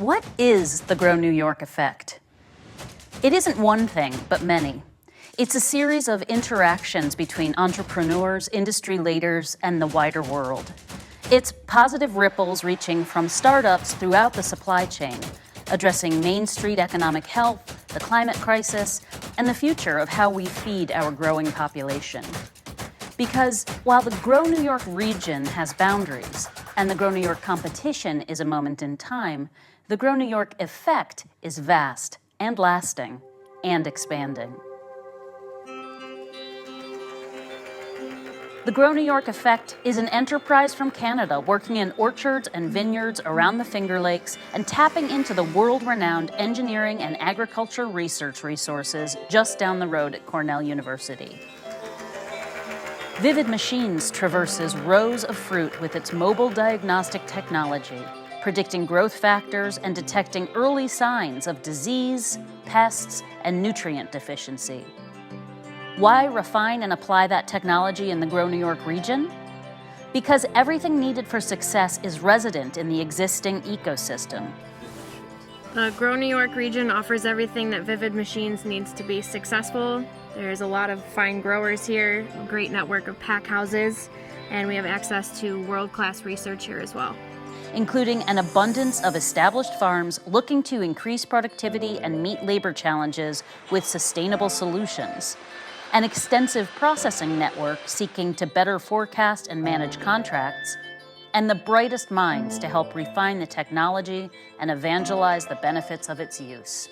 What is the Grow New York effect? It isn't one thing, but many. It's a series of interactions between entrepreneurs, industry leaders, and the wider world. It's positive ripples reaching from startups throughout the supply chain, addressing Main Street economic health, the climate crisis, and the future of how we feed our growing population. Because while the Grow New York region has boundaries, and the Grow New York competition is a moment in time, the Grow New York effect is vast and lasting and expanding. The Grow New York Effect is an enterprise from Canada working in orchards and vineyards around the Finger Lakes and tapping into the world-renowned engineering and agriculture research resources just down the road at Cornell University. Vivid Machines traverses rows of fruit with its mobile diagnostic technology, predicting growth factors and detecting early signs of disease, pests, and nutrient deficiency. Why refine and apply that technology in the Grow New York region? Because everything needed for success is resident in the existing ecosystem. The Grow New York region offers everything that Vivid Machines needs to be successful. There's a lot of fine growers here, a great network of pack houses, and we have access to world-class research here as well. Including an abundance of established farms looking to increase productivity and meet labor challenges with sustainable solutions. An extensive processing network seeking to better forecast and manage contracts, and the brightest minds to help refine the technology and evangelize the benefits of its use.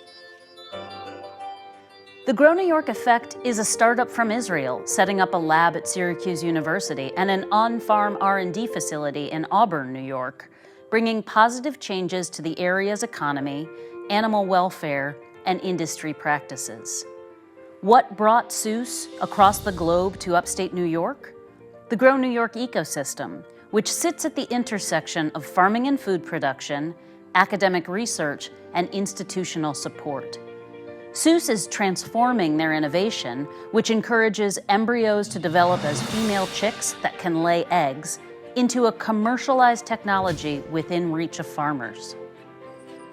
The Grow New York Effect is a startup from Israel, setting up a lab at Syracuse University and an on-farm R&D facility in Auburn, New York, bringing positive changes to the area's economy, animal welfare, and industry practices. What brought Seuss across the globe to upstate New York? The Grow New York ecosystem, which sits at the intersection of farming and food production, academic research, and institutional support. Seuss is transforming their innovation, which encourages embryos to develop as female chicks that can lay eggs, into a commercialized technology within reach of farmers.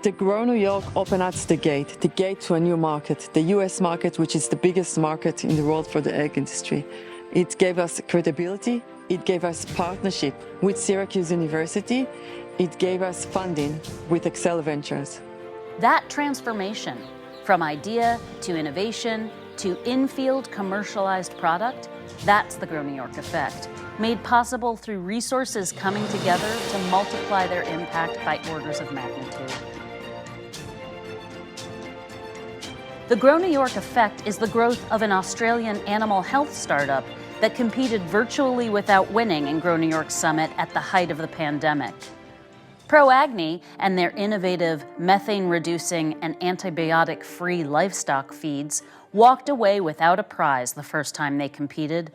The Grow New York opened us the gate to a new market, the US market, which is the biggest market in the world for the egg industry. It gave us credibility, it gave us partnership with Syracuse University, it gave us funding with Excel Ventures. That transformation, from idea to innovation to in-field commercialized product, that's the Grow New York Effect, made possible through resources coming together to multiply their impact by orders of magnitude. The Grow New York Effect is the growth of an Australian animal health startup that competed virtually without winning in Grow New York Summit at the height of the pandemic. ProAgni and their innovative methane-reducing and antibiotic-free livestock feeds walked away without a prize the first time they competed,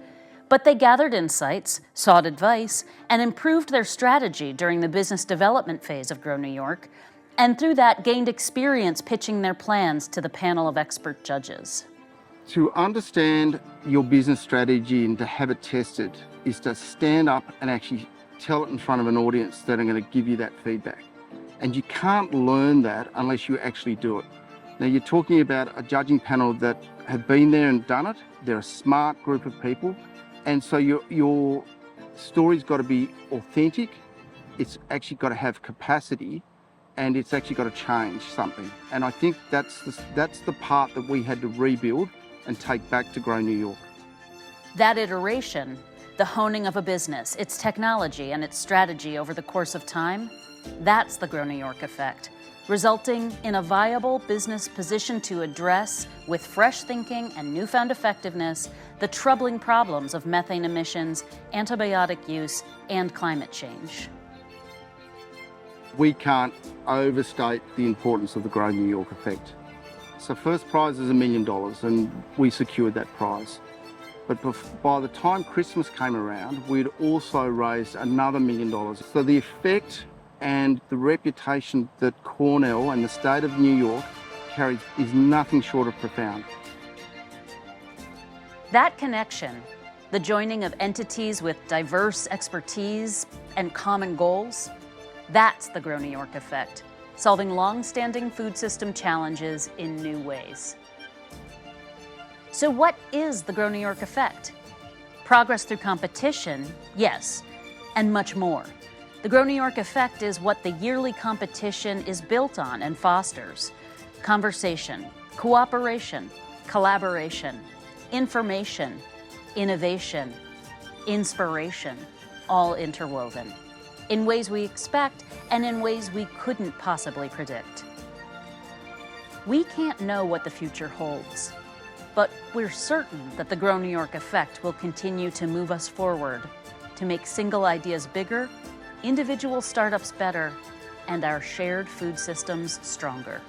but they gathered insights, sought advice, and improved their strategy during the business development phase of Grow New York, and through that gained experience pitching their plans to the panel of expert judges. To understand your business strategy and to have it tested is to stand up and actually tell it in front of an audience that are going to give you that feedback. And you can't learn that unless you actually do it. Now, you're talking about a judging panel that have been there and done it. They're a smart group of people. And so your story's got to be authentic. It's actually got to have capacity, and it's actually got to change something. And I think that's the part that we had to rebuild and take back to Grow New York. That iteration, the honing of a business, its technology, and its strategy over the course of time, that's the Grow New York Effect, resulting in a viable business positioned to address, with fresh thinking and newfound effectiveness, the troubling problems of methane emissions, antibiotic use, and climate change. We can't overstate the importance of the Grow New York Effect. So first prize is $1 million, and we secured that prize. But by the time Christmas came around, we'd also raised another $1 million. So the effect and the reputation that Cornell and the state of New York carries is nothing short of profound. That connection, the joining of entities with diverse expertise and common goals, that's the Grow New York Effect, solving long-standing food system challenges in new ways. So what is the Grow New York effect? Progress through competition, yes, and much more. The Grow New York effect is what the yearly competition is built on and fosters. Conversation, cooperation, collaboration, information, innovation, inspiration, all interwoven, in ways we expect and in ways we couldn't possibly predict. We can't know what the future holds, but we're certain that the Grow New York effect will continue to move us forward, to make single ideas bigger, individual startups better, and our shared food systems stronger.